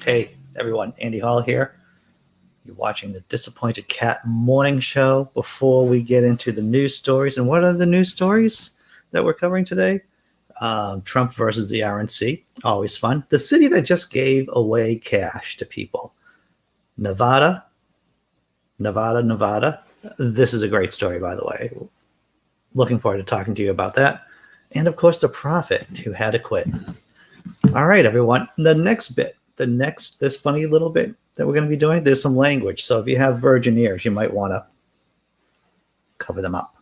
Hey, everyone, Andy Hall here. You're watching the Disappointed Cat Morning Show. Before we get into the news stories, and what are the news stories that we're covering today? Trump versus the RNC, always fun. The city that just gave away cash to people. Nevada. This is a great story, by the way. Looking forward to talking to you about that. And of course, the prophet who had to quit. All right, everyone. This funny little bit that we're going to be doing, there's some language. So if you have virgin ears, you might want to cover them up.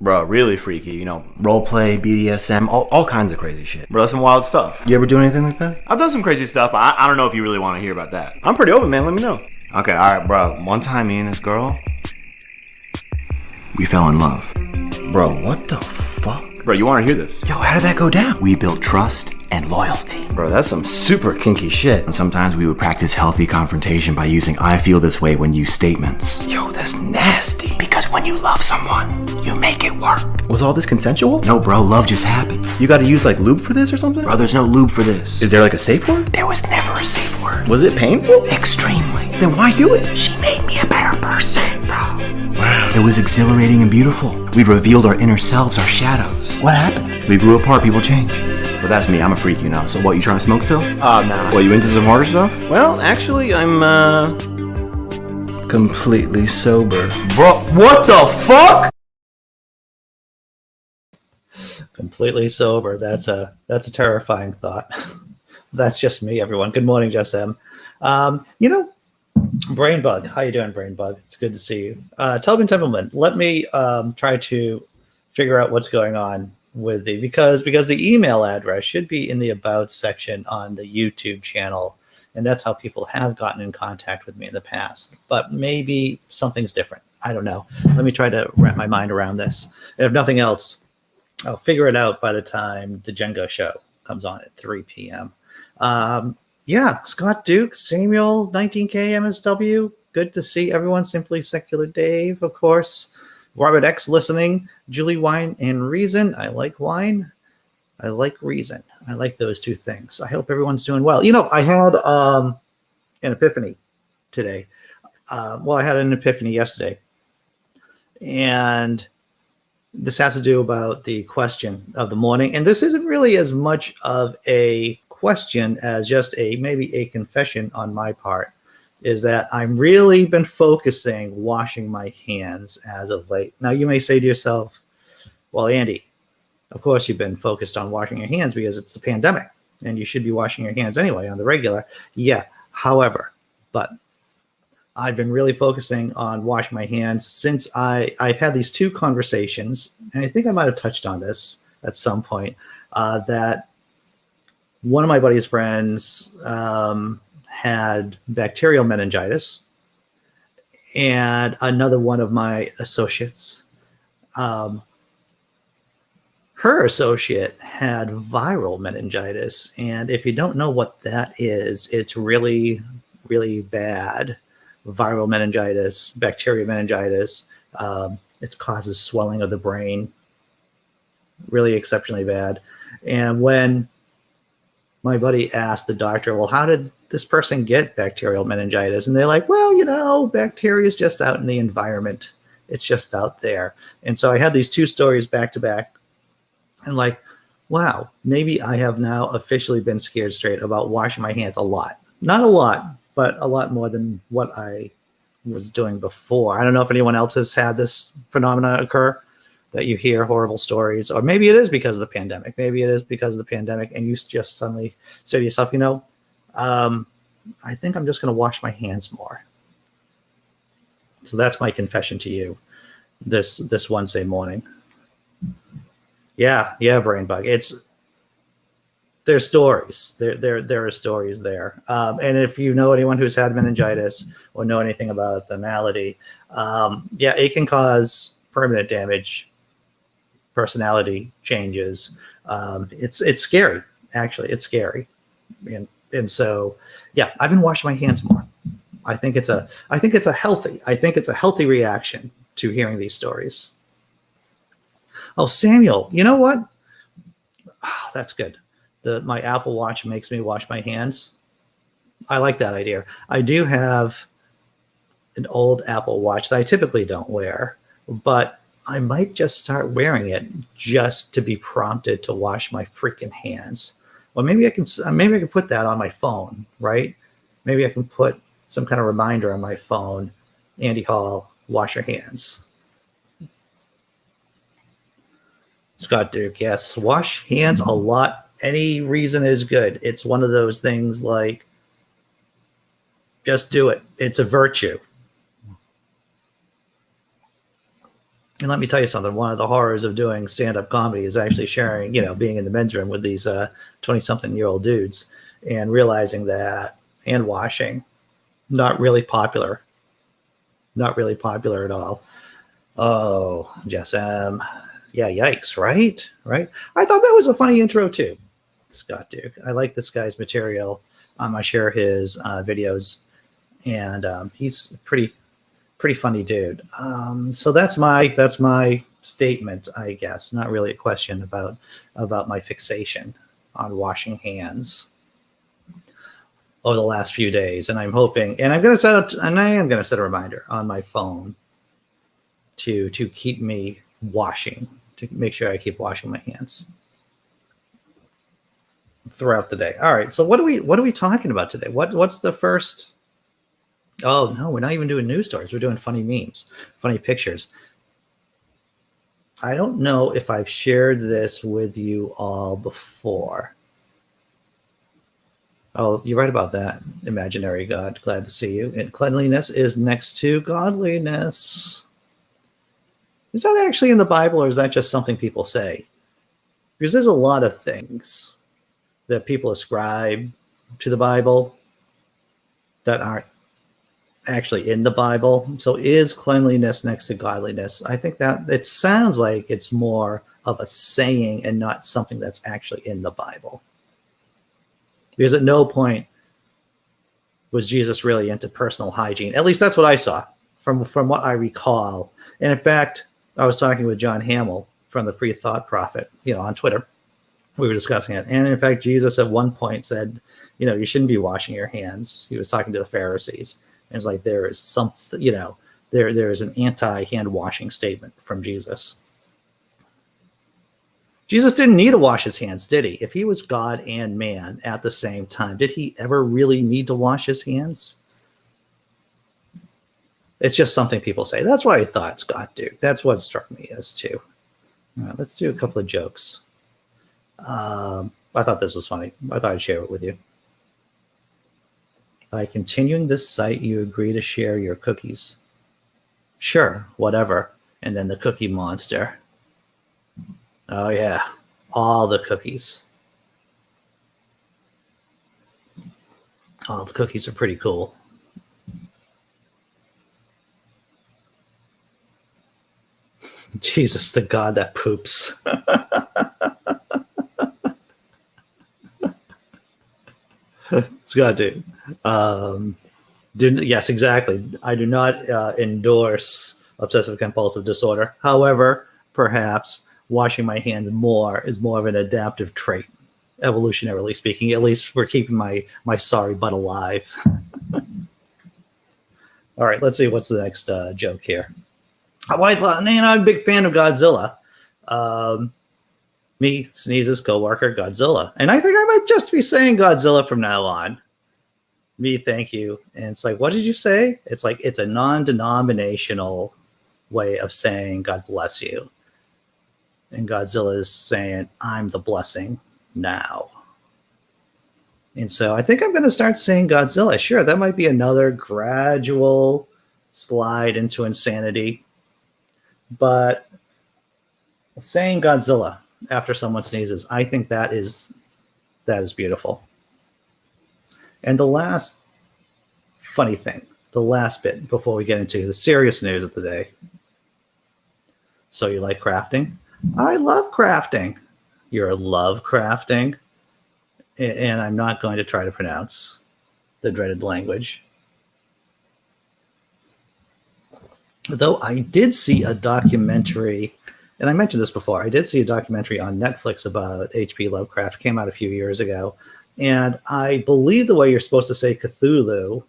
Bro, really freaky, roleplay, BDSM, all kinds of crazy shit. Bro, that's some wild stuff. You ever do anything like that? I've done some crazy stuff, but I don't know if you really want to hear about that. I'm pretty open, man, let me know. Okay, alright, bro. One time, me and this girl, we fell in love. Bro, what the fuck? Bro, you want to hear this? Yo, how did that go down? We built trust and loyalty. Bro, that's some super kinky shit. And sometimes we would practice healthy confrontation by using I feel this way when used statements. Yo, that's nasty. Because when you love someone, you make it work. Was all this consensual? No, bro, love just happens. You gotta use like lube for this or something? Bro, there's no lube for this. Is there like a safe word? There was never a safe word. Was it painful? Extremely. Then why do it? She made me a better person, bro. Wow. It was exhilarating and beautiful. We revealed our inner selves, our shadows. What happened? We grew apart, people change. But that's me, I'm a freak, So what, you trying to smoke still? Nah. What, you into some harder stuff? Well, actually, I'm, completely sober. Bro, what the fuck? Completely sober. That's a terrifying thought. That's just me, everyone. Good morning, Jess M. Brainbug. How you doing, Brainbug? It's good to see you. Tobin Templeman, let me try to figure out what's going on with because the email address should be in the About section on the YouTube channel, and that's how people have gotten in contact with me in the past. But maybe something's different. I don't know. Let me try to wrap my mind around this. And if nothing else, I'll figure it out by the time the Jenga show comes on at 3 p.m. Scott Duke, Samuel, 19K MSW. Good to see everyone. Simply Secular Dave, of course. Robert X listening. Julie Wine and Reason. I like wine. I like reason. I like those two things. I hope everyone's doing well. I had an epiphany today. I had an epiphany yesterday. And this has to do about the question of the morning. And this isn't really as much of a question as just maybe a confession on my part, is that I'm really been focusing washing my hands as of late. Now, you may say to yourself, well, Andy, of course you've been focused on washing your hands because it's the pandemic and you should be washing your hands anyway on the regular. Yeah, however, but I've been really focusing on washing my hands since I've had these two conversations, and I think I might have touched on this at some point, that one of my buddy's friends had bacterial meningitis, and another one of my associates, her associate had viral meningitis. And if you don't know what that is, it's really, really bad. Viral meningitis, bacterial meningitis, it causes swelling of the brain, really exceptionally bad. And when my buddy asked the doctor, well, how did this person get bacterial meningitis? And they're like, well, bacteria is just out in the environment. It's just out there. And so I had these two stories back to back, and like, wow, maybe I have now officially been scared straight about washing my hands a lot. Not a lot, but a lot more than what I was doing before. I don't know if anyone else has had this phenomena occur, that you hear horrible stories, or maybe it is because of the pandemic. Maybe it is because of the pandemic, and you just suddenly say to yourself, I think I'm just going to wash my hands more. So that's my confession to you this Wednesday morning. Yeah, Brainbug. There's stories. There are stories there. And if you know anyone who's had meningitis or know anything about the malady, it can cause permanent damage, personality changes. It's scary, actually. It's scary. And so, I've been washing my hands more. I think it's a healthy reaction to hearing these stories. Oh, Samuel, you know what? Oh, that's good. My Apple Watch makes me wash my hands. I like that idea. I do have an old Apple Watch that I typically don't wear, but I might just start wearing it just to be prompted to wash my freaking hands. Well, maybe I can put that on my phone, right? Maybe I can put some kind of reminder on my phone. Andy Hall, wash your hands. Scott Duke, yes, wash hands a lot. Any reason is good. It's one of those things like, just do it. It's a virtue. And let me tell you something. One of the horrors of doing stand-up comedy is actually sharing, being in the men's room with these 20-something-year-old dudes and realizing that hand washing, not really popular at all. Oh, Jess M. Yeah, yikes, right? I thought that was a funny intro too, Scott Duke. I like this guy's material. I share his videos, and he's pretty funny dude. So that's my statement, I guess. Not really a question about my fixation on washing hands over the last few days, and I'm hoping, and I am going to set a reminder on my phone to keep me washing, to make sure I keep washing my hands throughout the day. All right. So what are we talking about today? What's the first? Oh no, we're not even doing news stories. We're doing funny memes, funny pictures. I don't know if I've shared this with you all before. Oh, you're right about that. Imaginary God, glad to see you. And cleanliness is next to godliness. Is that actually in the Bible, or is that just something people say? Because there's a lot of things that people ascribe to the Bible that aren't actually in the Bible. So is cleanliness next to godliness? I think that it sounds like it's more of a saying and not something that's actually in the Bible. Because at no point was Jesus really into personal hygiene. At least that's what I saw from what I recall. And in fact, I was talking with John Hamill from the Free Thought Prophet, on Twitter. We were discussing it. And in fact, Jesus at one point said, you shouldn't be washing your hands. He was talking to the Pharisees. And it's like, there is something, there is an anti-hand washing statement from Jesus. Jesus didn't need to wash his hands, did he? If he was God and man at the same time, did he ever really need to wash his hands? It's just something people say. That's what I thought, Scott Duke. That's what struck me as too. All right, let's do a couple of jokes. I thought this was funny. I thought I'd share it with you. By continuing this site, you agree to share your cookies. Sure, whatever. And then the cookie monster. Oh yeah, all the cookies. All the cookies are pretty cool. Jesus, the God that poops. Scott, dude. Yes, exactly. I do not endorse obsessive compulsive disorder. However, perhaps washing my hands more is more of an adaptive trait, evolutionarily speaking, at least for keeping my sorry butt alive. All right, let's see what's the next joke here. I'm a big fan of Godzilla. Me, sneezes, coworker, Godzilla. And I think I might just be saying Godzilla from now on. Me, thank you. And it's like, what did you say? It's like, it's a non-denominational way of saying God bless you. And Godzilla is saying, I'm the blessing now. And so I think I'm going to start saying Godzilla. Sure, that might be another gradual slide into insanity. But saying Godzilla after someone sneezes, I think that is beautiful. And the last funny thing, the last bit before we get into the serious news of the day. So you like crafting? I love crafting. You're love crafting. And I'm not going to try to pronounce the dreaded language. Though I did see a documentary and I mentioned this before, I did see a documentary on Netflix about H.P. Lovecraft. It came out a few years ago. And I believe the way you're supposed to say Cthulhu,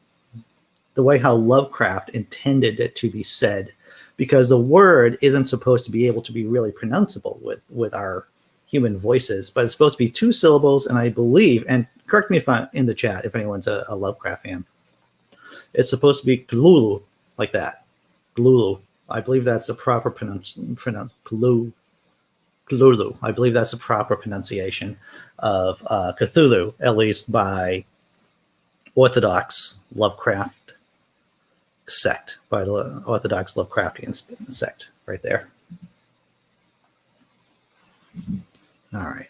the way how Lovecraft intended it to be said, because the word isn't supposed to be able to be really pronounceable with our human voices, but it's supposed to be 2 syllables. And I believe, and correct me if I'm in the chat, if anyone's a Lovecraft fan, it's supposed to be Cthulhu, like that. Cthulhu. I believe that's a proper Cthulhu. I believe that's a proper pronunciation of Cthulhu, at least by Orthodox Lovecraft sect, by the Orthodox Lovecraftian sect, right there. All right.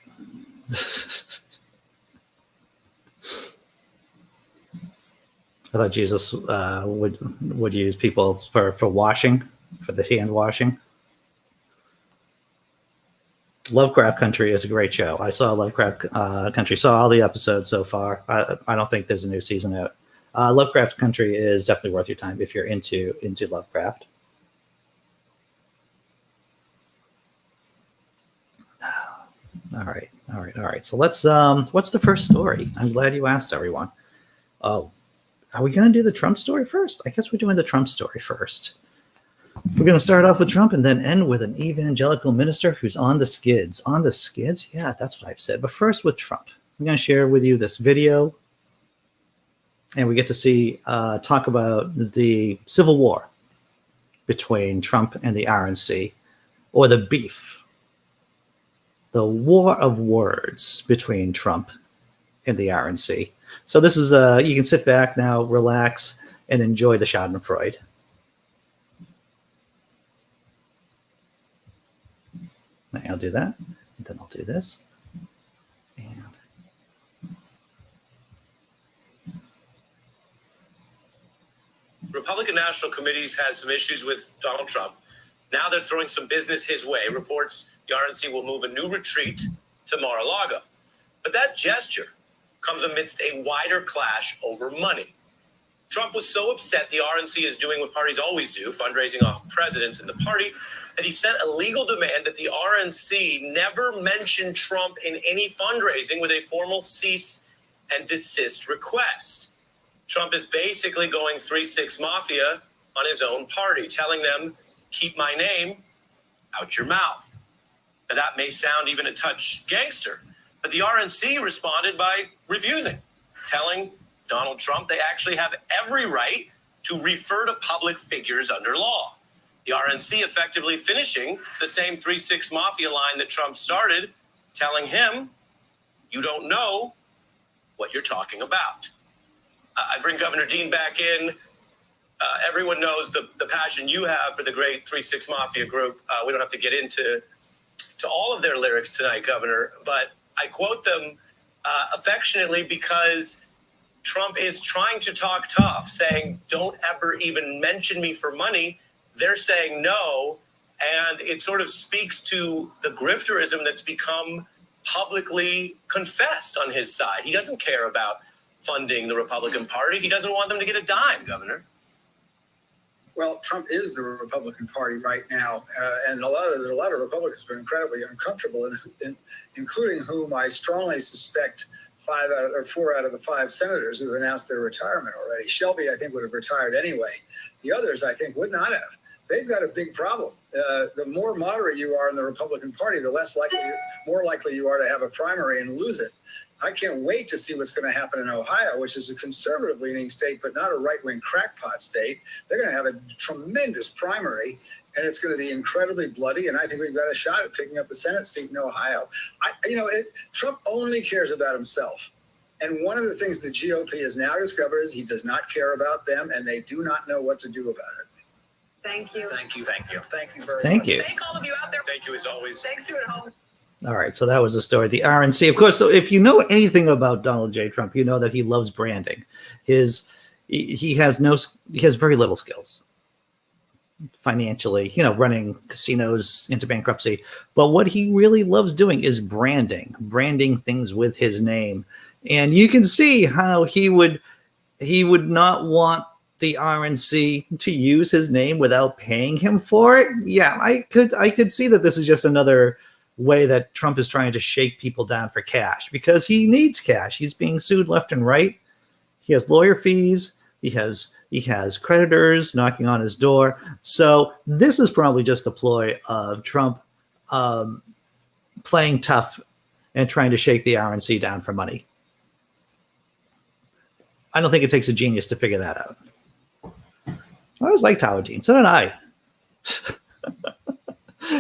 I thought Jesus would use people for washing, for the hand washing. Lovecraft Country is a great show. I saw Lovecraft Country, saw all the episodes so far. I don't think there's a new season out. Lovecraft Country is definitely worth your time if you're into Lovecraft. All right. So let's. What's the first story? I'm glad you asked, everyone. Oh, are we going to do the Trump story first? I guess we're doing the Trump story first. We're going to start off with Trump and then end with an evangelical minister who's on the skids. On the skids? Yeah, that's what I've said. But first with Trump. I'm going to share with you this video. And we get to see, talk about the civil war between Trump and the RNC, or the beef. The war of words between Trump and the RNC. So this is, you can sit back now, relax, and enjoy the Schadenfreude. I'll do that, and then I'll do this. And Republican National Committees has some issues with Donald Trump. Now they're throwing some business his way. Reports the RNC will move a new retreat to Mar-a-Lago. But that gesture comes amidst a wider clash over money. Trump was so upset the RNC is doing what parties always do, fundraising off presidents in the party, that he sent a legal demand that the RNC never mention Trump in any fundraising with a formal cease and desist request. Trump is basically going 3-6 Mafia on his own party, telling them, keep my name out your mouth. Now, that may sound even a touch gangster, but the RNC responded by refusing, telling Donald Trump they actually have every right to refer to public figures under law. The RNC effectively finishing the same 3-6 Mafia line that Trump started, telling him, you don't know what you're talking about. I bring Governor Dean back in. Everyone knows the passion you have for the great 3-6 Mafia group. We don't have to get into all of their lyrics tonight, Governor, but I quote them affectionately because Trump is trying to talk tough, saying, don't ever even mention me for money. They're saying no, and it sort of speaks to the grifterism that's become publicly confessed on his side. He doesn't care about funding the Republican Party. He doesn't want them to get a dime, Governor. Well, Trump is the Republican Party right now, and a lot of Republicans are incredibly uncomfortable, including whom I strongly suspect 4 out of the 5 senators who have announced their retirement already. Shelby, I think, would have retired anyway. The others, I think, would not have. They've got a big problem. The more moderate you are in the Republican Party, the more likely you are to have a primary and lose it. I can't wait to see what's going to happen in Ohio, which is a conservative-leaning state, but not a right-wing crackpot state. They're going to have a tremendous primary, and it's going to be incredibly bloody, and I think we've got a shot at picking up the Senate seat in Ohio. Trump only cares about himself. And one of the things the GOP has now discovered is he does not care about them, and they do not know what to do about it. Thank you. Thank you. Thank you. Thank you very much. Thank you. Thank all of you out there. Thank you as always. Thanks to you at home. All right, so that was the story. The RNC, of course. So if you know anything about Donald J. Trump, you know that he loves branding. He has very little skills financially, running casinos into bankruptcy. But what he really loves doing is branding things with his name. And you can see how he would not want the RNC to use his name without paying him for it? Yeah, I could see that this is just another way that Trump is trying to shake people down for cash, because he needs cash. He's being sued left and right. He has lawyer fees. He has creditors knocking on his door. So this is probably just a ploy of Trump playing tough and trying to shake the RNC down for money. I don't think it takes a genius to figure that out. I always liked Howard Dean. So did I.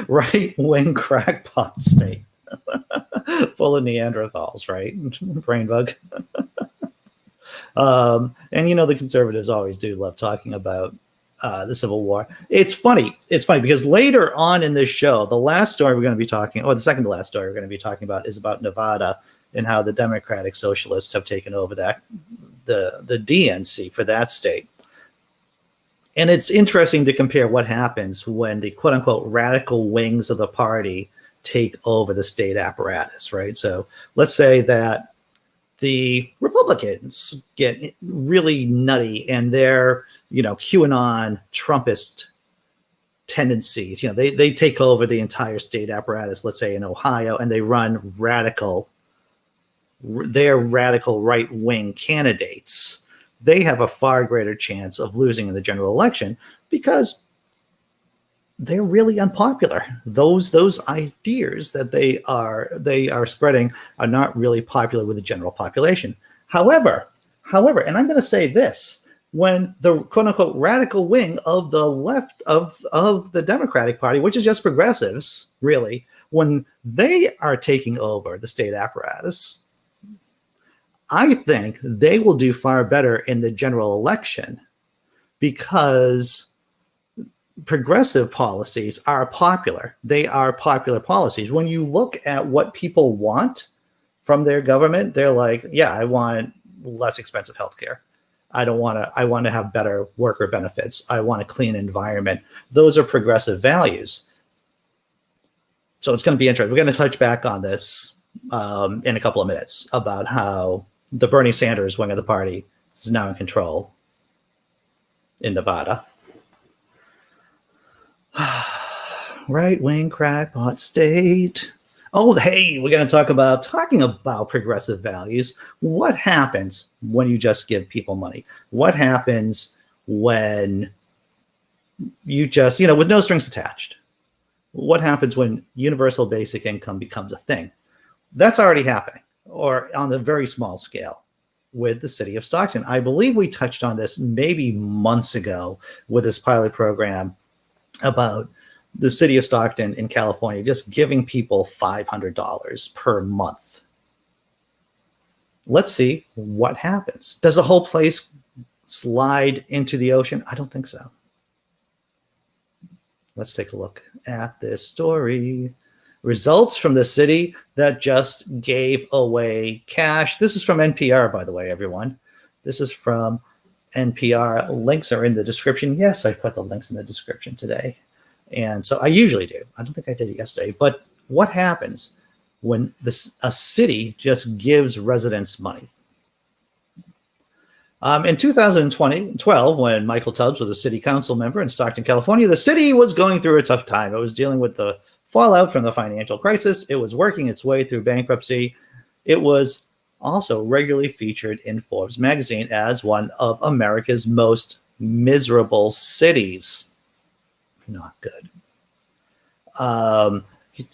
Right-wing crackpot state. Full of Neanderthals, right? Brain bug. And the conservatives always do love talking about the Civil War. It's funny. It's funny because later on in this show, the last story we're going to be talking, or the second to last story we're going to be talking about, is about Nevada and how the Democratic Socialists have taken over the DNC for that state. And it's interesting to compare what happens when the quote unquote radical wings of the party take over the state apparatus, right? So let's say that the Republicans get really nutty and their, QAnon Trumpist tendencies, they take over the entire state apparatus, let's say in Ohio, and they run their radical right-wing candidates. They have a far greater chance of losing in the general election because they're really unpopular. Those ideas that they are spreading are not really popular with the general population. However, and I'm going to say this, when the quote unquote radical wing of the left of the Democratic Party, which is just progressives, really, when they are taking over the state apparatus, I think they will do far better in the general election because progressive policies are popular. They are popular policies. When you look at what people want from their government, they're like, yeah, I want less expensive healthcare. I want to have better worker benefits. I want a clean environment. Those are progressive values. So it's going to be interesting. We're going to touch back on this in a couple of minutes about how the Bernie Sanders wing of the party is now in control in Nevada. Right-wing crackpot state. Oh, hey, we're going to talking about progressive values. What happens when you just give people money? What happens when you just, with no strings attached? What happens when universal basic income becomes a thing? That's already happening, or on a very small scale with the city of Stockton. I believe we touched on this maybe months ago with this pilot program about the city of Stockton in California just giving people $500 per month. Let's see what happens. Does the whole place slide into the ocean? I don't think so. Let's take a look at this story. Results from the city that just gave away cash. This is from NPR, by the way, everyone. This is from NPR. Links are in the description. Yes, I put the links in the description today. And so I usually do. I don't think I did it yesterday. But what happens when a city just gives residents money? In 2012, when Michael Tubbs was a city council member in Stockton, California, the city was going through a tough time. It was dealing with the fallout from the financial crisis. It was working its way through bankruptcy. It was also regularly featured in Forbes magazine as one of America's most miserable cities. Not good.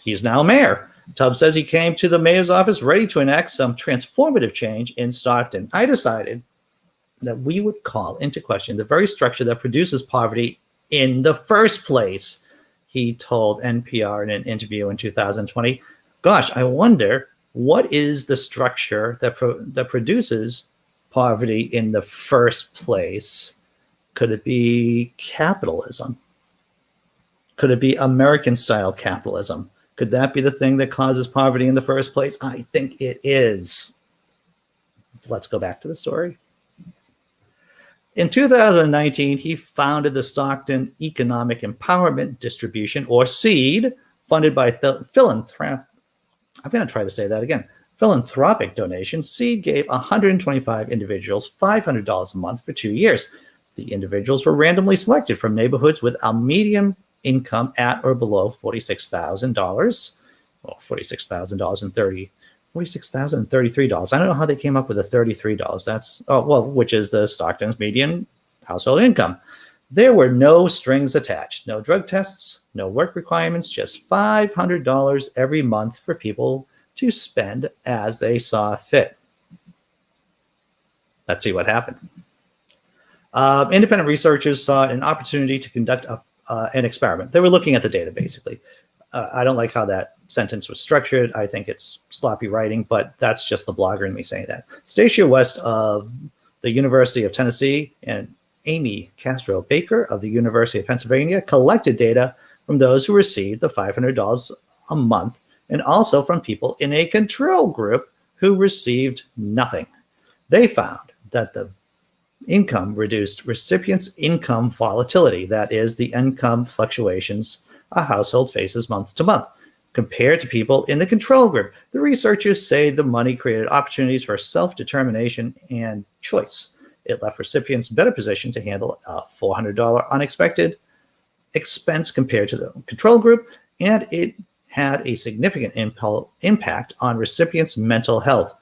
He's now a mayor. Tubbs says he came to the mayor's office ready to enact some transformative change in Stockton. I decided that we would call into question the very structure that produces poverty in the first place, he told NPR in an interview in 2020. Gosh, I wonder, what is the structure that produces poverty in the first place? Could it be capitalism? Could it be American-style capitalism? Could that be the thing that causes poverty in the first place? I think it is. Let's go back to the story. In 2019, he founded the Stockton Economic Empowerment Distribution, or SEED, funded by philanthropic donations. SEED gave 125 individuals $500 a month for 2 years. The individuals were randomly selected from neighborhoods with a median income at or below $46,000. Well, $46,033. I don't know how they came up with the $33. That's, which is the Stockton's median household income. There were no strings attached, no drug tests, no work requirements, just $500 every month for people to spend as they saw fit. Let's see what happened. Independent researchers saw an opportunity to conduct an experiment. They were looking at the data, basically. I don't like how that sentence was structured. I think it's sloppy writing, but that's just the blogger in me saying that. Stacia West of the University of Tennessee and Amy Castro Baker of the University of Pennsylvania collected data from those who received the $500 a month and also from people in a control group who received nothing. They found that the income reduced recipients' income volatility, that is, the income fluctuations a household faces month to month, compared to people in the control group. The researchers say the money created opportunities for self-determination and choice. It left recipients better positioned to handle a $400 unexpected expense compared to the control group, and it had a significant impact on recipients' mental health.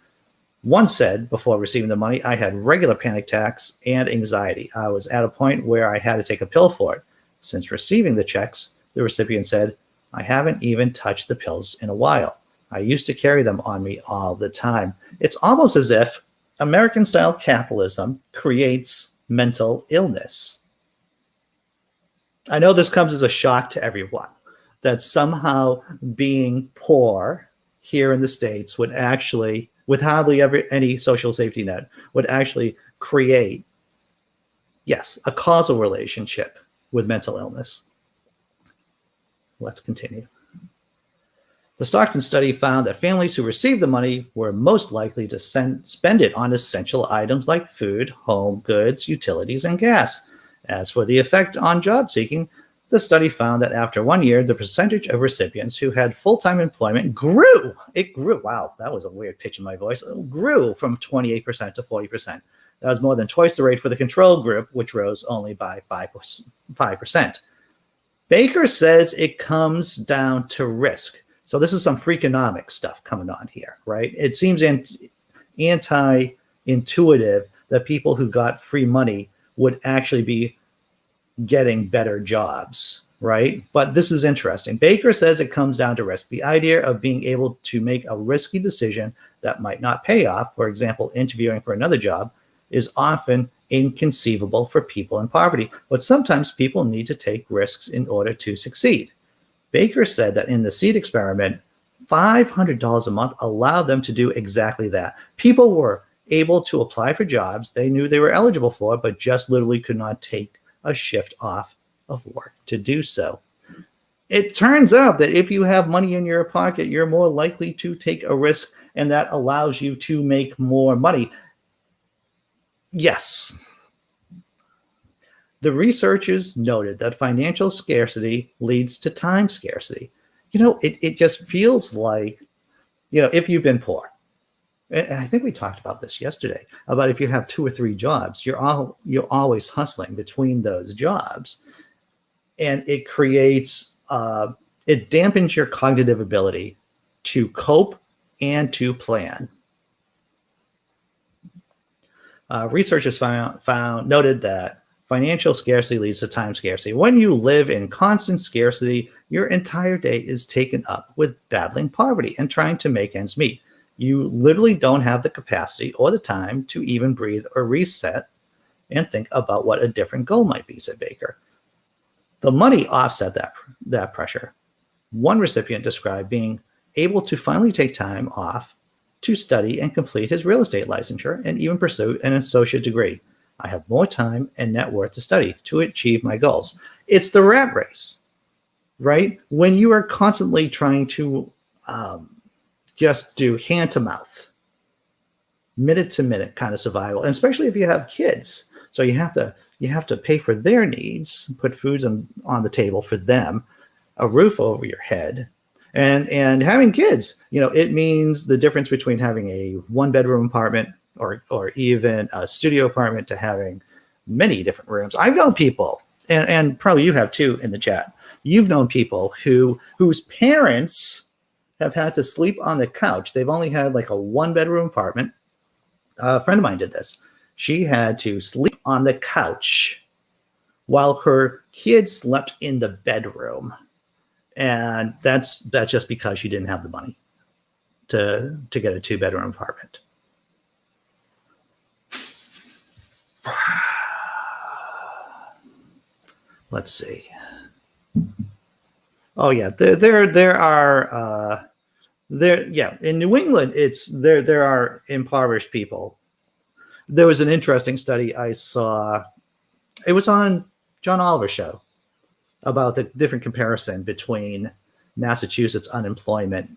One said, before receiving the money, I had regular panic attacks and anxiety. I was at a point where I had to take a pill for it. Since receiving the checks, the recipient said, I haven't even touched the pills in a while. I used to carry them on me all the time. It's almost as if American-style capitalism creates mental illness. I know this comes as a shock to everyone, that somehow being poor here in the States would actually, with hardly any social safety net, would actually create, yes, a causal relationship with mental illness. Let's continue. The Stockton study found that families who received the money were most likely to spend it on essential items like food, home goods, utilities, and gas. As for the effect on job seeking, the study found that after 1 year, the percentage of recipients who had full-time employment grew. It grew. Wow, that was a weird pitch in my voice. It grew from 28% to 40%. That was more than twice the rate for the control group, which rose only by 5%. Baker says it comes down to risk. So this is some Freakonomics stuff coming on here, right? It seems anti-intuitive that people who got free money would actually be getting better jobs, right? But this is interesting. Baker says it comes down to risk. The idea of being able to make a risky decision that might not pay off, for example, interviewing for another job, is often inconceivable for people in poverty. But sometimes people need to take risks in order to succeed. Baker said that in the seed experiment, $500 a month allowed them to do exactly that. People were able to apply for jobs they knew they were eligible for, but just literally could not take a shift off of work to do so. It turns out that if you have money in your pocket, you're more likely to take a risk, and that allows you to make more money. Yes. The researchers noted that financial scarcity leads to time scarcity. It just feels like, if you've been poor, and I think we talked about this yesterday, about if you have 2 or 3 jobs, you're always hustling between those jobs. And it creates, it dampens your cognitive ability to cope and to plan. Researchers noted that financial scarcity leads to time scarcity. When you live in constant scarcity, your entire day is taken up with battling poverty and trying to make ends meet. You literally don't have the capacity or the time to even breathe or reset and think about what a different goal might be, said Baker. The money offset that pressure. One recipient described being able to finally take time off to study and complete his real estate licensure and even pursue an associate degree. I have more time and net worth to study to achieve my goals. It's the rat race, right? When you are constantly trying to just do hand to mouth, minute to minute kind of survival, and especially if you have kids. So you have to pay for their needs, put foods on the table for them, a roof over your head, and having kids. It means the difference between having a 1-bedroom apartment or even a studio apartment to having many different rooms. I've known people, and probably you have too in the chat. You've known people whose parents have had to sleep on the couch. They've only had like a 1-bedroom apartment. A friend of mine did this. She had to sleep on the couch while her kids slept in the bedroom. And that's just because she didn't have the money to get a 2-bedroom apartment. Let's see. Oh yeah, there are in New England there are impoverished people. There was an interesting study I saw. It was on John Oliver's show about the different comparison between Massachusetts unemployment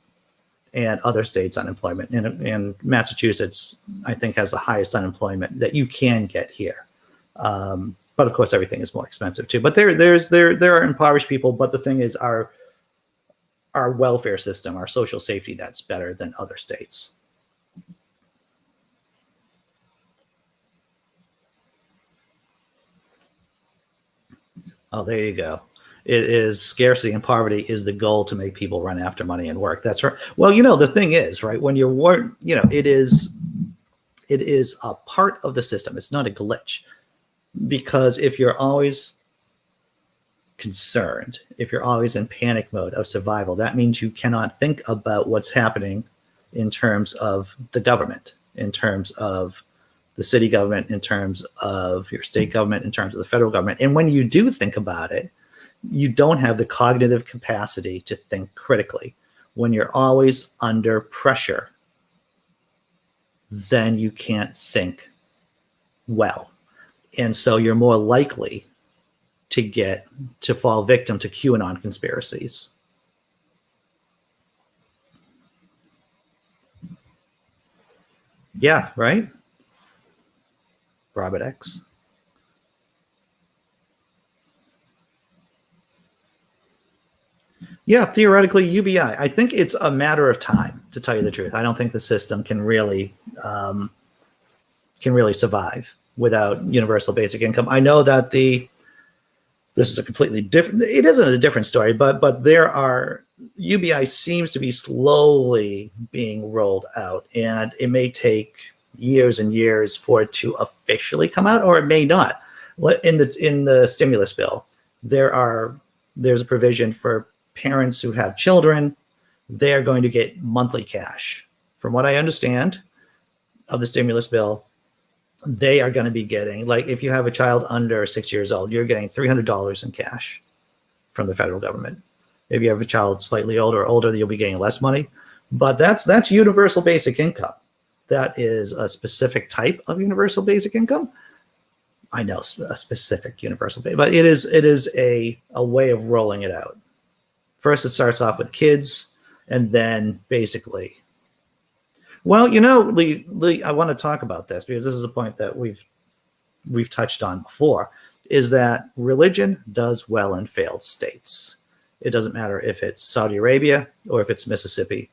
and other states' unemployment. And Massachusetts, I think, has the highest unemployment that you can get here. But of course, everything is more expensive too. But there are impoverished people. But the thing is, our welfare system, our social safety net's better than other states. Oh, there you go. It is scarcity and poverty is the goal to make people run after money and work. That's right. Well, the thing is, right, when you're it is a part of the system. It's not a glitch, because if you're always concerned, if you're always in panic mode of survival, that means you cannot think about what's happening in terms of the government, in terms of the city government, in terms of your state government, in terms of the federal government. And when you do think about it, you don't have the cognitive capacity to think critically. When you're always under pressure, then you can't think well. And so you're more likely to fall victim to QAnon conspiracies. Yeah, right? Robert X. Yeah, theoretically, UBI. I think it's a matter of time, to tell you the truth. I don't think the system can really survive without universal basic income. I know that this is a completely different. It isn't a different story, but UBI seems to be slowly being rolled out, and it may take years and years for it to officially come out, or it may not. In the stimulus bill, there's a provision for parents who have children. They're going to get monthly cash. From what I understand of the stimulus bill, they are going to be getting, like, if you have a child under 6 years old, you're getting $300 in cash from the federal government. If you have a child slightly older, you'll be getting less money. But that's universal basic income. That is a specific type of universal basic income. I know a specific universal basic, but it is a way of rolling it out. First, it starts off with kids, and then basically, well, Lee, I want to talk about this because this is a point that we've touched on before, is that religion does well in failed states. It doesn't matter if it's Saudi Arabia or if it's Mississippi.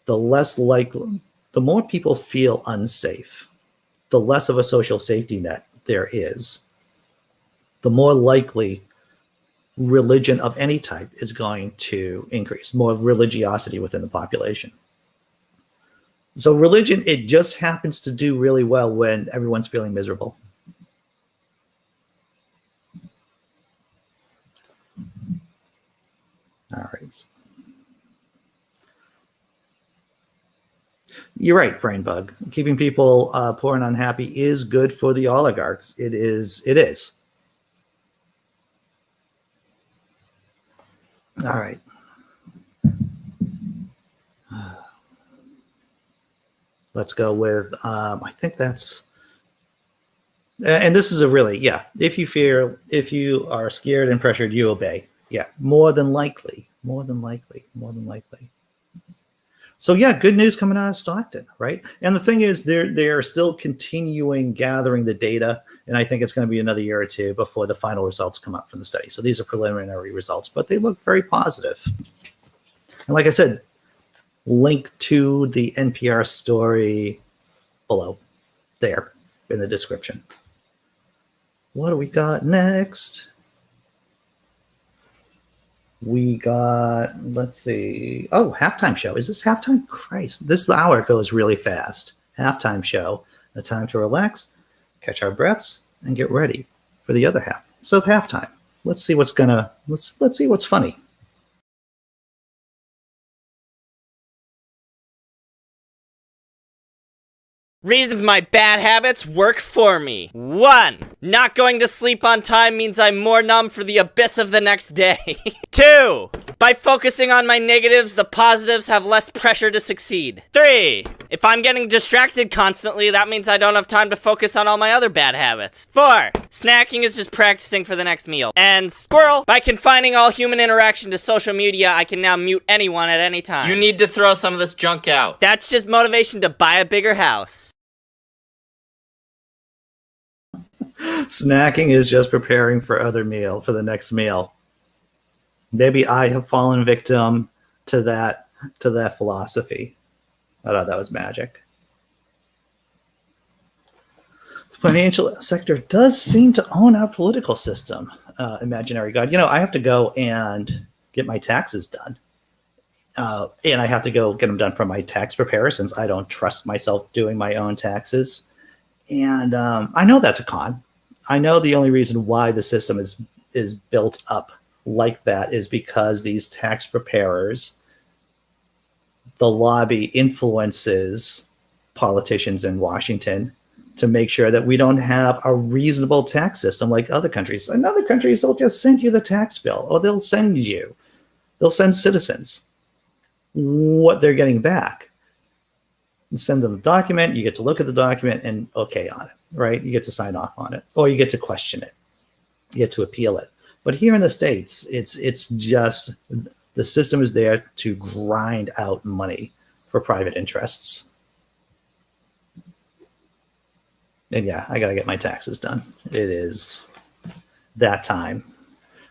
The more people feel unsafe, the less of a social safety net there is, the more likely religion of any type is going to increase, more religiosity within the population. So religion, it just happens to do really well when everyone's feeling miserable. All right. You're right, Brain Bug. Keeping people poor and unhappy is good for the oligarchs. It is. All right. Let's go with, I think that's, and this is a really, yeah, if you are scared and pressured, you obey. Yeah, more than likely. So yeah, good news coming out of Stockton, right? And the thing is, they're still continuing gathering the data, and I think it's going to be another year or two before the final results come up from the study. So these are preliminary results, but they look very positive. And like I said, link to the NPR story below there in the description. What do we got next? We got, let's see. Oh, halftime show. Is this halftime? Christ, this hour goes really fast. Halftime show. A time to relax, catch our breaths, and get ready for the other half. So halftime. Let's see what's let's see what's funny. Reasons my bad habits work for me. 1. Not going to sleep on time means I'm more numb for the abyss of the next day. 2. By focusing on my negatives, the positives have less pressure to succeed. 3. If I'm getting distracted constantly, that means I don't have time to focus on all my other bad habits. 4. Snacking is just practicing for the next meal. And squirrel, by confining all human interaction to social media, I can now mute anyone at any time. You need to throw some of this junk out. That's just motivation to buy a bigger house. Snacking is just preparing for the next meal. Maybe I have fallen victim to that philosophy. I thought that was magic. The financial sector does seem to own our political system. Imaginary God. I have to go and get my taxes done. And I have to go get them done from my tax preparer since I don't trust myself doing my own taxes. And I know that's a con. I know the only reason why the system is built up like that is because these tax preparers, the lobby influences politicians in Washington to make sure that we don't have a reasonable tax system like other countries. In other countries, they'll just send you the tax bill, or they'll send citizens what they're getting back. And send them a document, you get to look at the document and okay on it, right? You get to sign off on it, or you get to question it. You get to appeal it. But here in the States, it's just the system is there to grind out money for private interests. And yeah, I got to get my taxes done. It is that time.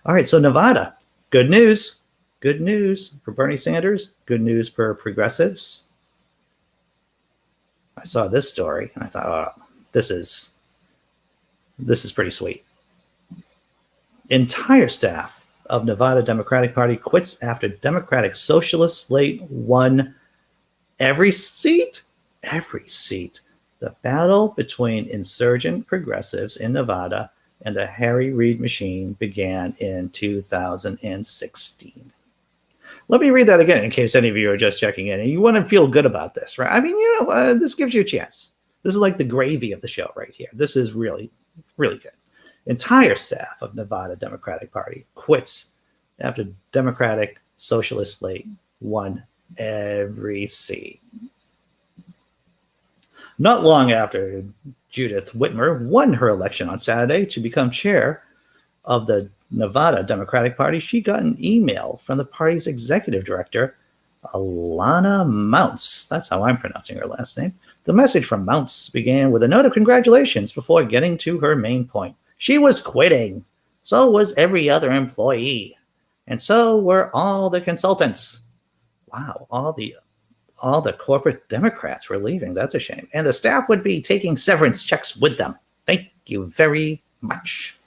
All right, so Nevada, good news. Good news for Bernie Sanders. Good news for progressives. I saw this story and I thought, oh, this is pretty sweet. Entire staff of Nevada Democratic Party quits after Democratic Socialist slate won every seat. Every seat. The battle between insurgent progressives in Nevada and the Harry Reid machine began in 2016. Let me read that again in case any of you are just checking in and you want to feel good about this, right? I mean, this gives you a chance. This is like the gravy of the show right here. This is really, really good. Entire staff of Nevada Democratic Party quits after Democratic Socialist slate won every seat. Not long after Judith Whitmer won her election on Saturday to become chair of the Nevada Democratic Party, she got an email from the party's executive director, Alana Mounts. That's how I'm pronouncing her last name. The message from Mounts began with a note of congratulations before getting to her main point. She was quitting. So was every other employee. And so were all the consultants. Wow, all the corporate Democrats were leaving. That's a shame. And the staff would be taking severance checks with them. Thank you very much.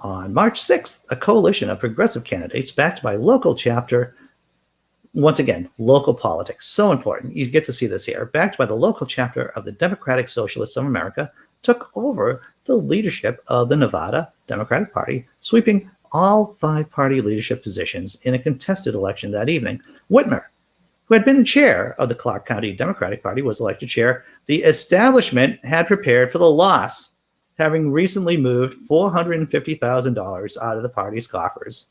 On March 6th, a coalition of progressive candidates backed by local chapter, once again, local politics, so important. You get to see this here. Backed by the local chapter of the Democratic Socialists of America, took over the leadership of the Nevada Democratic Party, sweeping all 5 party leadership positions in a contested election that evening. Whitmer, who had been the chair of the Clark County Democratic Party, was elected chair. The establishment had prepared for the loss, having recently moved $450,000 out of the party's coffers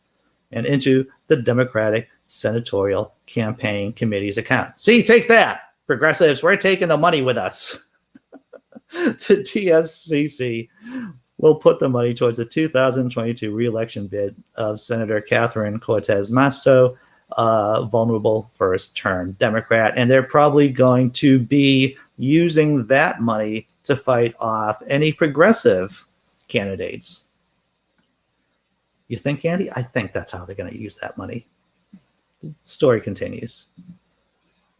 and into the Democratic Senatorial Campaign Committee's account. See, take that, progressives. We're taking the money with us. The TSCC will put the money towards the 2022 re-election bid of Senator Catherine Cortez Masto, vulnerable first-term Democrat, and they're probably going to be using that money to fight off any progressive candidates. You think, Andy? I think that's how they're going to use that money. Story continues.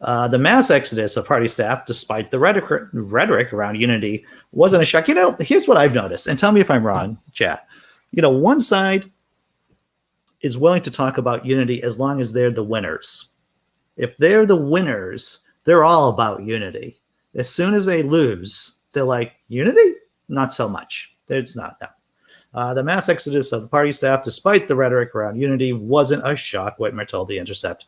The mass exodus of party staff, despite the rhetoric around unity, wasn't a shock. Here's what I've noticed, and tell me if I'm wrong, chat. One side is willing to talk about unity as long as they're the winners. If they're the winners, they're all about unity. As soon as they lose, they're like, unity? Not so much. It's not, no. The mass exodus of the party staff, despite the rhetoric around unity, wasn't a shock, Whitmer told The Intercept.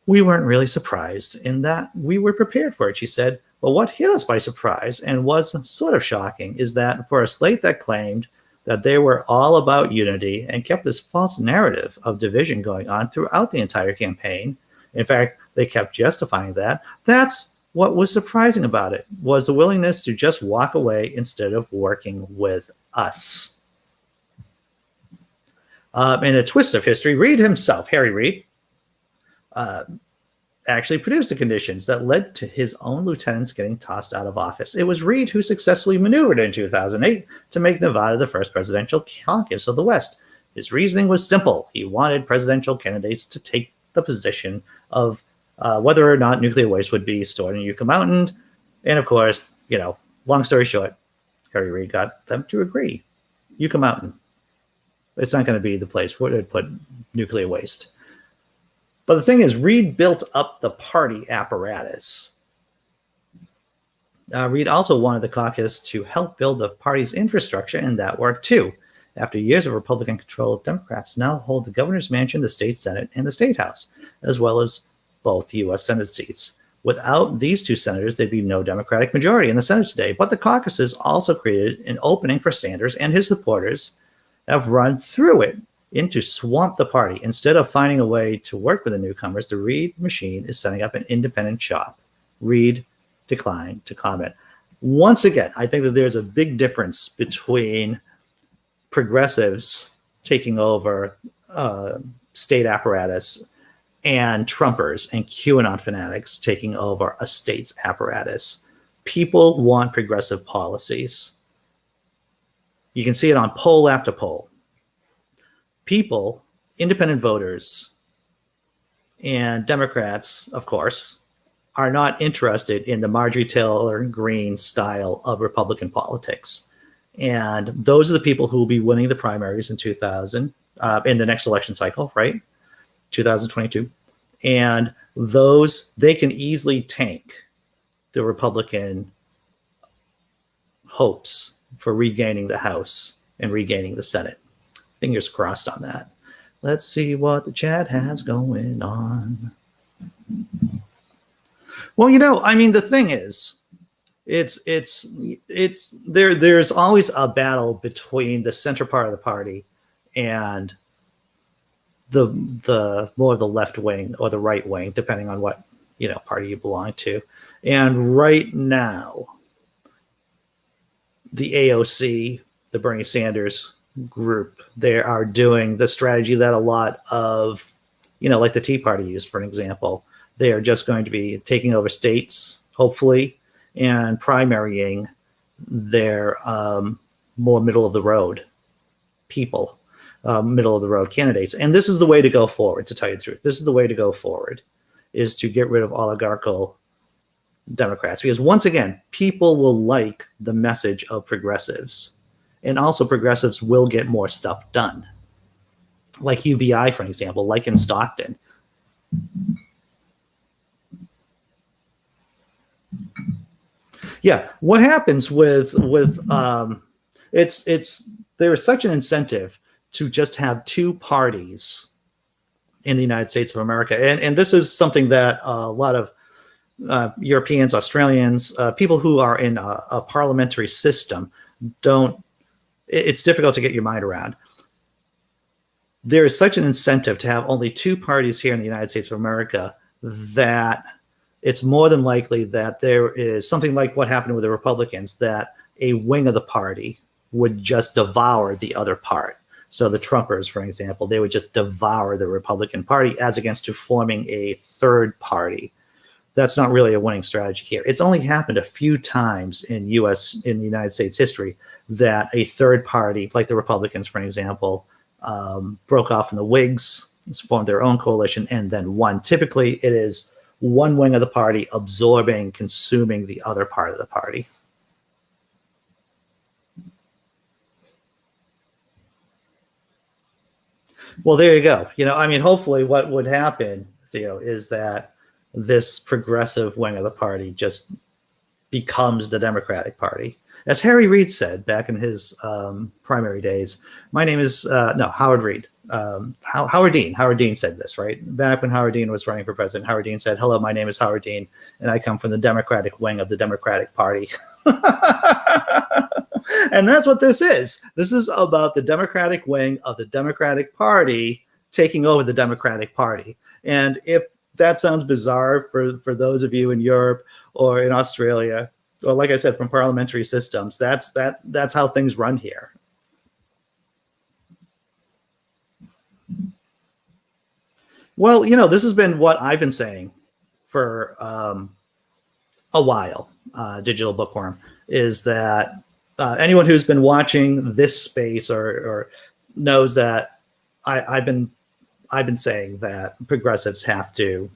We weren't really surprised in that we were prepared for it, she said. But what hit us by surprise and was sort of shocking is that for a slate that claimed that they were all about unity and kept this false narrative of division going on throughout the entire campaign, in fact, they kept justifying that. That's what was surprising about it, was the willingness to just walk away instead of working with us. In a twist of history, Reid himself, Harry Reid, actually produced the conditions that led to his own lieutenants getting tossed out of office. It was Reid who successfully maneuvered in 2008 to make Nevada the first presidential caucus of the West. His reasoning was simple. He wanted presidential candidates to take the position of whether or not nuclear waste would be stored in Yucca Mountain. And of course, long story short, Harry Reid got them to agree. Yucca Mountain. It's not going to be the place where they'd put nuclear waste. But the thing is, Reid built up the party apparatus. Reid also wanted the caucus to help build the party's infrastructure, and that worked too. After years of Republican control, Democrats now hold the governor's mansion, the state senate, and the state house, as well as both U.S. Senate seats. Without these two senators, there'd be no Democratic majority in the Senate today. But the caucuses also created an opening for Sanders, and his supporters have run through it to swamp the party. Instead of finding a way to work with the newcomers, the Reid machine is setting up an independent shop. Reid declined to comment. Once again, I think that there's a big difference between progressives taking over state apparatus and Trumpers and QAnon fanatics taking over a state's apparatus. People want progressive policies. You can see it on poll after poll. People, independent voters, and Democrats, of course, are not interested in the Marjorie Taylor Greene style of Republican politics. And those are the people who will be winning the primaries in in the next election cycle, right? 2022. And those, they can easily tank the Republican hopes for regaining the House and regaining the Senate. Fingers crossed on that. Let's see what the chat has going on. Well, the thing is, there's always a battle between the center part of the party and the more of the left wing or the right wing, depending on what party you belong to. And right now, the AOC, the Bernie Sanders group, they are doing the strategy that a lot of, like the Tea Party used, for an example. They are just going to be taking over states, hopefully, and primarying their more middle of the road people, middle of the road candidates. And this is the way to go forward, to tell you the truth. This is the way to go forward, is to get rid of oligarchical Democrats. Because once again, people will like the message of progressives. And also progressives will get more stuff done. Like UBI, for example, like in Stockton. Yeah, what happens with there is such an incentive to just have two parties in the United States of America. And this is something that a lot of Europeans, Australians, people who are in a parliamentary system it's difficult to get your mind around. There is such an incentive to have only two parties here in the United States of America that it's more than likely that there is something like what happened with the Republicans, that a wing of the party would just devour the other part. So the Trumpers, for example, they would just devour the Republican Party as against to forming a third party. That's not really a winning strategy here. It's only happened a few times in the United States history that a third party, like the Republicans, for example, broke off from the Whigs, formed their own coalition, and then won. Typically, it is one wing of the party absorbing, consuming the other part of the party. Well, there you go. Hopefully what would happen, Theo, is that this progressive wing of the party just becomes the Democratic Party. As Harry Reid said back in his primary days, my name is, Howard Reid. Howard Dean. Howard Dean said this, right? Back when Howard Dean was running for president, Howard Dean said, "Hello, my name is Howard Dean, and I come from the Democratic wing of the Democratic Party." And that's what this is. This is about the Democratic wing of the Democratic Party taking over the Democratic Party. And if that sounds bizarre for those of you in Europe or in Australia, or like I said, from parliamentary systems, that's how things run here. Well, this has been what I've been saying for a while, Digital Bookworm, is that anyone who's been watching this space or knows that I've been saying that progressives have to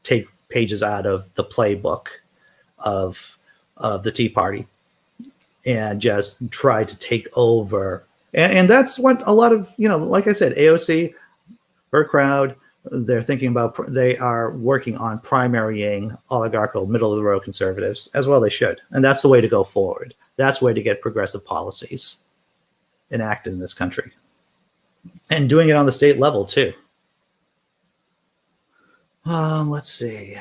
take pages out of the playbook of the Tea Party and just try to take over. And that's what a lot of, like I said, AOC, her crowd, they're thinking about, they are working on primarying oligarchical middle of the road conservatives, as well they should. And that's the way to go forward. That's the way to get progressive policies enacted in this country. And doing it on the state level too. Let's see.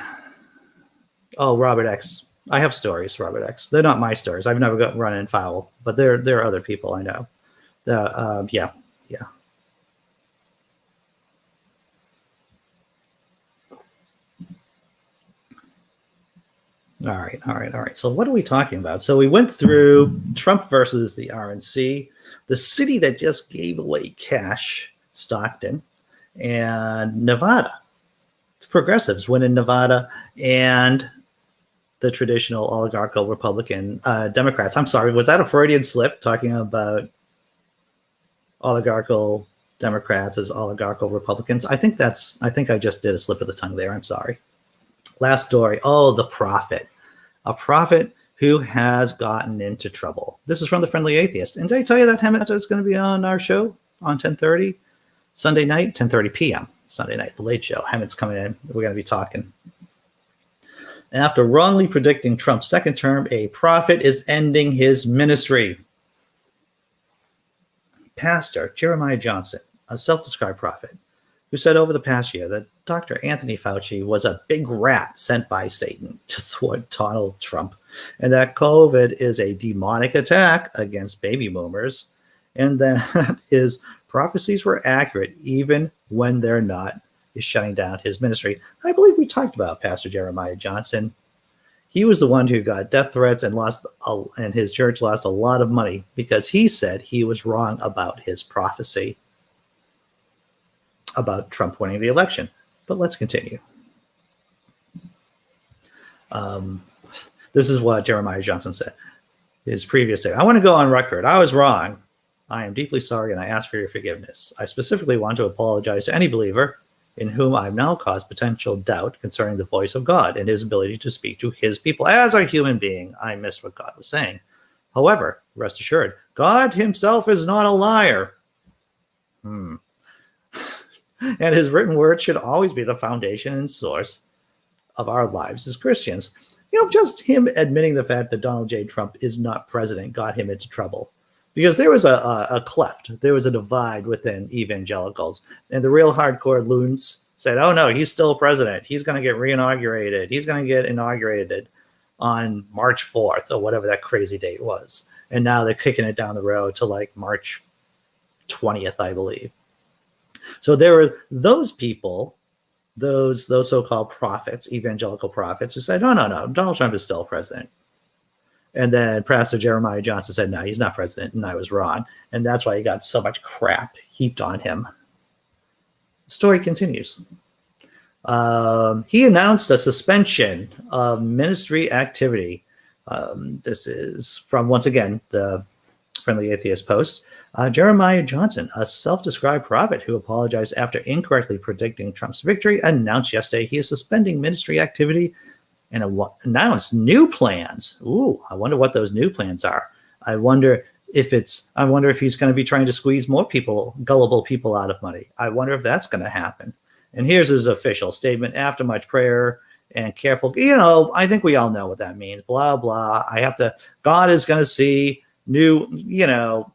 Oh, Robert X. I have stories, Robert X. They're not my stories. I've never got run in foul, but there are other people I know. Yeah. All right. So what are we talking about? So we went through Trump versus the RNC, the city that just gave away cash, Stockton, and Nevada. Progressives win in Nevada, and the traditional oligarchical Republican Democrats. I'm sorry, was that a Freudian slip talking about oligarchical Democrats as oligarchical Republicans? I think I just did a slip of the tongue there. I'm sorry. Last story. Oh, the prophet. A prophet who has gotten into trouble. This is from the Friendly Atheist. And did I tell you that Hammett is going to be on our show on 10:30 Sunday night, 10:30 p.m. Sunday night, the late show. Hammett's coming in. We're going to be talking. After wrongly predicting Trump's second term, a prophet is ending his ministry. Pastor Jeremiah Johnson, a self-described prophet, who said over the past year that Dr. Anthony Fauci was a big rat sent by Satan to thwart Donald Trump, and that COVID is a demonic attack against baby boomers, and that his prophecies were accurate even when they're not, is shutting down his ministry. I believe we talked about Pastor Jeremiah Johnson. He was the one who got death threats and and his church lost a lot of money because he said he was wrong about his prophecy about Trump winning the election. But let's continue. This is what Jeremiah Johnson said. His previous day. I want to go on record. I was wrong. I am deeply sorry and I ask for your forgiveness. I specifically want to apologize to any believer in whom I've now caused potential doubt concerning the voice of God and his ability to speak to his people. As a human being, I missed what God was saying. However, rest assured, God himself is not a liar. And his written word should always be the foundation and source of our lives as Christians. Just him admitting the fact that Donald J. Trump is not president got him into trouble. Because there was a cleft, there was a divide within evangelicals. And the real hardcore loons said, oh no, he's still president. He's going to get re-inaugurated. He's going to get inaugurated on March 4th or whatever that crazy date was. And now they're kicking it down the road to like March 20th, I believe. So there were those people, those so-called prophets, evangelical prophets, who said, no, Donald Trump is still president. And then Pastor Jeremiah Johnson said, no, he's not president, and I was wrong. And that's why he got so much crap heaped on him. The story continues. He announced a suspension of ministry activity. This is from, once again, the Friendly Atheist Post. Jeremiah Johnson, a self-described prophet who apologized after incorrectly predicting Trump's victory, announced yesterday he is suspending ministry activity and announced new plans. Ooh, I wonder what those new plans are. I wonder if he's going to be trying to squeeze more gullible people out of money. I wonder if that's going to happen. And here's his official statement: after much prayer and careful, I think we all know what that means. Blah, blah. God is going to see new,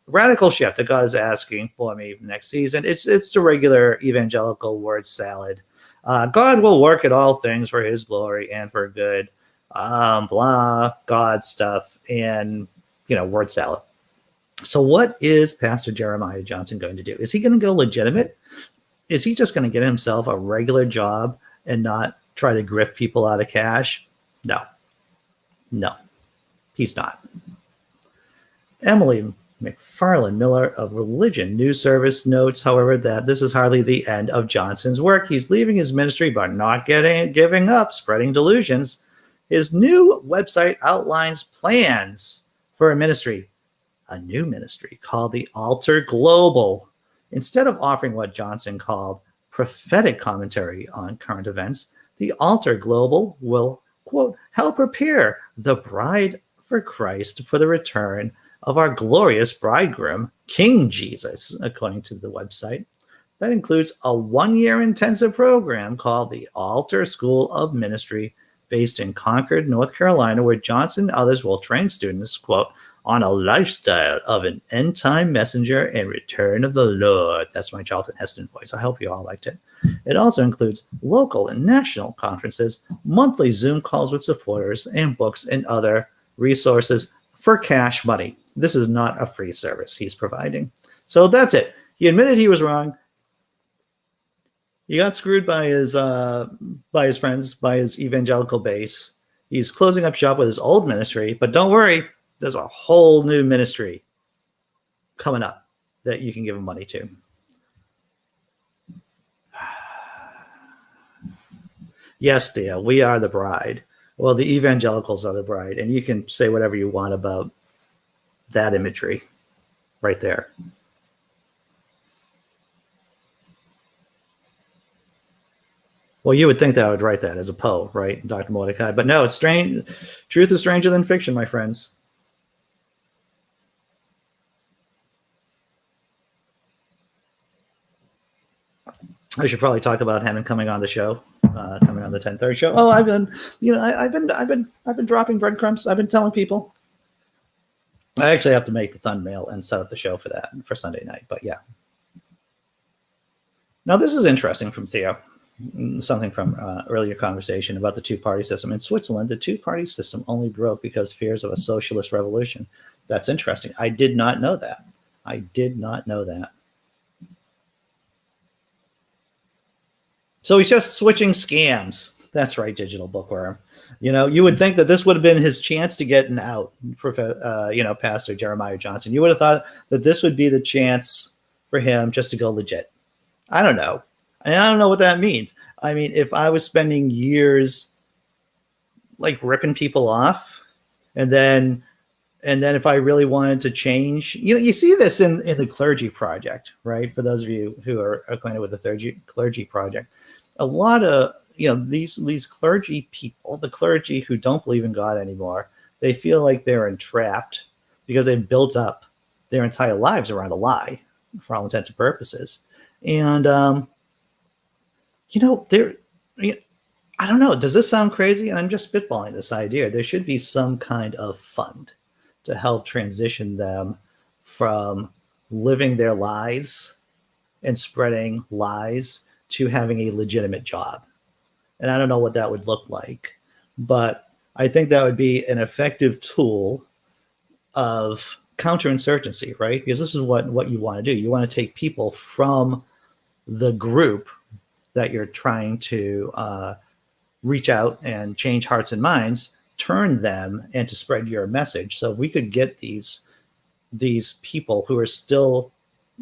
radical shift that God is asking for me next season. It's the regular evangelical word salad. God will work at all things for his glory and for good. Blah, God stuff, and, word salad. So what is Pastor Jeremiah Johnson going to do? Is he going to go legitimate? Is he just going to get himself a regular job and not try to grift people out of cash? No, he's not. Emily McFarland Miller of Religion News Service notes, however, that this is hardly the end of Johnson's work. He's leaving his ministry but not giving up spreading delusions. His new website outlines plans for a new ministry called the Altar Global. Instead of offering what Johnson called prophetic commentary on current events, the Altar Global will, quote, help prepare the bride for Christ for the return of our glorious bridegroom, King Jesus, according to the website. That includes a 1-year intensive program called the Altar School of Ministry, based in Concord, North Carolina, where Johnson and others will train students, quote, on a lifestyle of an end-time messenger and return of the Lord. That's my Charlton Heston voice. I hope you all liked it. It also includes local and national conferences, monthly Zoom calls with supporters, and books and other resources for cash money. This is not a free service he's providing. So that's it. He admitted he was wrong. He got screwed by his friends, by his evangelical base. He's closing up shop with his old ministry, but don't worry. There's a whole new ministry coming up that you can give him money to. Yes, Thea, we are the bride. Well, the evangelicals are the bride, and you can say whatever you want about that imagery right there. Well, you would think that I would write that as a Poe, right, Dr. Mordecai? But no, it's strange. Truth is stranger than fiction, my friends. I should probably talk about him and coming on the show, coming on the 10:30 show. Oh, I've been dropping breadcrumbs. I've been telling people. I actually have to make the thumbnail and set up the show for Sunday night. But yeah. Now this is interesting from Theo. Something from earlier conversation about the two-party system. In Switzerland, the two-party system only broke because fears of a socialist revolution. That's interesting. I did not know that. So he's just switching scams. That's right, Digital Bookworm. You would think that this would have been his chance to get an out for, Pastor Jeremiah Johnson. You would have thought that this would be the chance for him just to go legit. I don't know. And I don't know what that means. I mean, if I was spending years like ripping people off, and then if I really wanted to change, you see this in the Clergy Project, right? For those of you who are acquainted with the Clergy Project, a lot of these clergy people, the clergy who don't believe in God anymore, they feel like they're entrapped because they've built up their entire lives around a lie, for all intents and purposes. And I don't know. Does this sound crazy? And I'm just spitballing this idea. There should be some kind of fund to help transition them from living their lies and spreading lies to having a legitimate job. And I don't know what that would look like, but I think that would be an effective tool of counterinsurgency, right? Because this is what you want to do. You want to take people from the group that you're trying to reach out and change hearts and minds, turn them and to spread your message. So if we could get these people who are still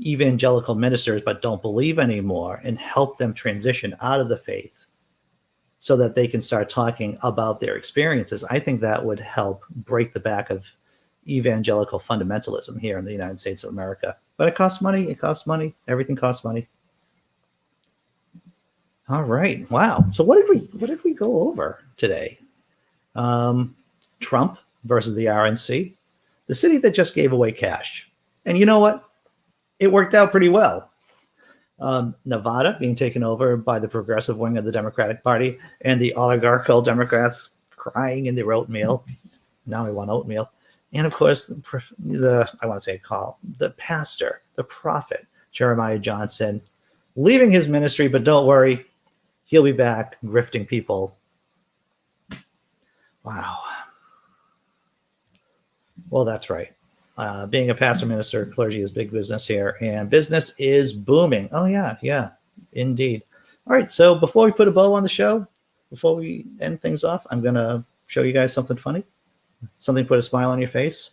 evangelical ministers but don't believe anymore and help them transition out of the faith so that they can start talking about their experiences, I think that would help break the back of evangelical fundamentalism here in the United States of America. But it costs money. It costs money. Everything costs money. All right. Wow. So what did we go over today? Trump versus the RNC, the city that just gave away cash. And you know what? It worked out pretty well. Nevada being taken over by the progressive wing of the Democratic Party and the oligarchical Democrats crying in their oatmeal. Now we want oatmeal. And of course, the pastor, the prophet, Jeremiah Johnson, leaving his ministry, but don't worry, he'll be back grifting people. Wow. Well, that's right. Being a pastor, minister, clergy is big business here, and business is booming. Oh, yeah, indeed. All right, so before we put a bow on the show, before we end things off, I'm going to show you guys something funny, something put a smile on your face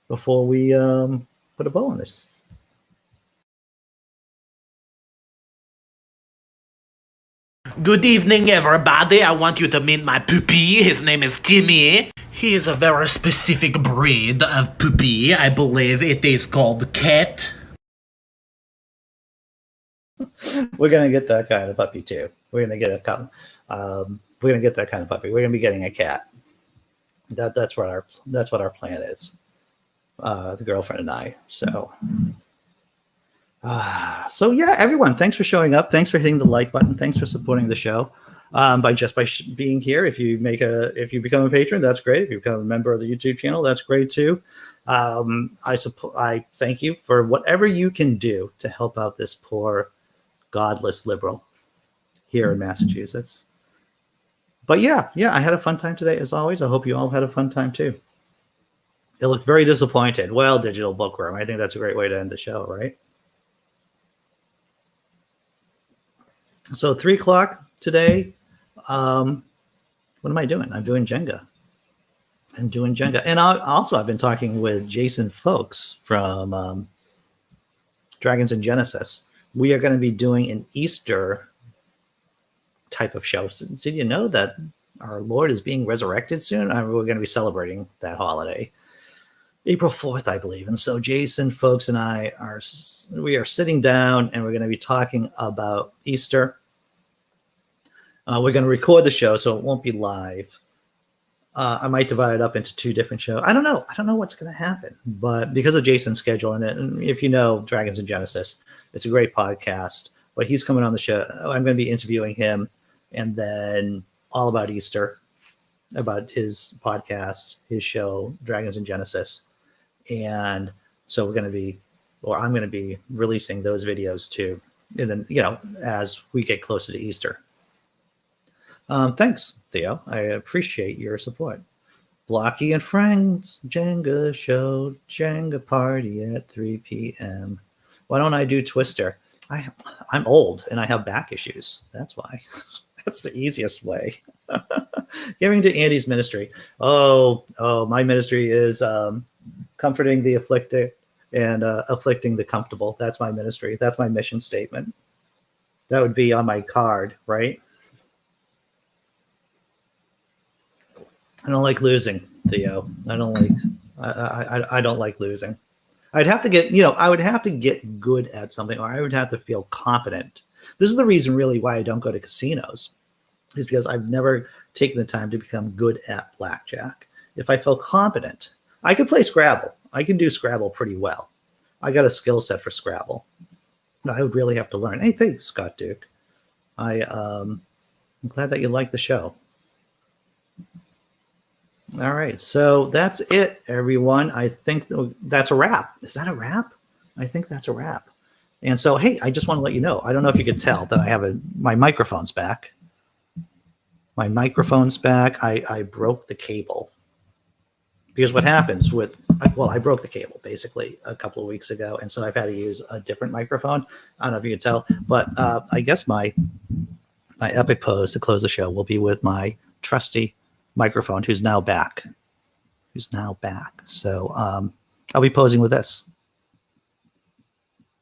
before we put a bow on this. Good evening, everybody. I want you to meet my puppy. His name is Timmy. He is a very specific breed of puppy. I believe it is called cat. We're gonna get that kind of puppy too. We're gonna get that kind of puppy. We're gonna be getting a cat. That's what our plan is. The girlfriend and I. So yeah, everyone, thanks for showing up. Thanks for hitting the like button. Thanks for supporting the show. By being here. If you become a patron, that's great. If you become a member of the YouTube channel, that's great too. I thank you for whatever you can do to help out this poor, godless liberal here in Massachusetts. But yeah, I had a fun time today as always. I hope you all had a fun time too. It looked very disappointed. Well, digital bookworm. I think that's a great way to end the show, right? So 3:00 today. What am I doing? I'm doing Jenga. And I've been talking with Jason Folks from Dragons and Genesis. We are going to be doing an Easter type of show. Did you know that our Lord is being resurrected soon? We're going to be celebrating that holiday, April 4th, I believe. And so Jason Folks and I are sitting down, and we're going to be talking about Easter. We're going to record the show, so it won't be live. I might divide it up into 2 different shows. I don't know what's going to happen, but because of Jason's schedule, and if you know Dragons and Genesis, it's a great podcast. But he's coming on the show. I'm going to be interviewing him, and then all about Easter, about his podcast, his show, Dragons and Genesis, and so I'm going to be releasing those videos too, and then as we get closer to Easter. Thanks, Theo. I appreciate your support. Blocky and Frank's Jenga show, Jenga party at 3 p.m. Why don't I do Twister? I'm old and I have back issues. That's why. That's the easiest way. Giving to Andy's ministry. Oh, my ministry is comforting the afflicted and afflicting the comfortable. That's my ministry. That's my mission statement. That would be on my card, right? I don't like losing, Theo. I don't like losing. I'd have to get, I would have to get good at something, or I would have to feel competent. This is the reason really why I don't go to casinos, is because I've never taken the time to become good at blackjack. If I felt competent, I could play Scrabble. I can do Scrabble pretty well. I got a skill set for Scrabble. But I would really have to learn. Hey, thanks, Scott Duke. I'm glad that you like the show. All right, so that's it, everyone. I think that's a wrap. Is that a wrap? I think that's a wrap. And so, hey, I just want to let you know, I don't know if you could tell that I have my microphone's back. My microphone's back. I broke the cable. Because what happens I broke the cable basically a couple of weeks ago, and so I've had to use a different microphone. I don't know if you can tell, but I guess my epic pose to close the show will be with my trusty microphone, who's now back. So I'll be posing with this.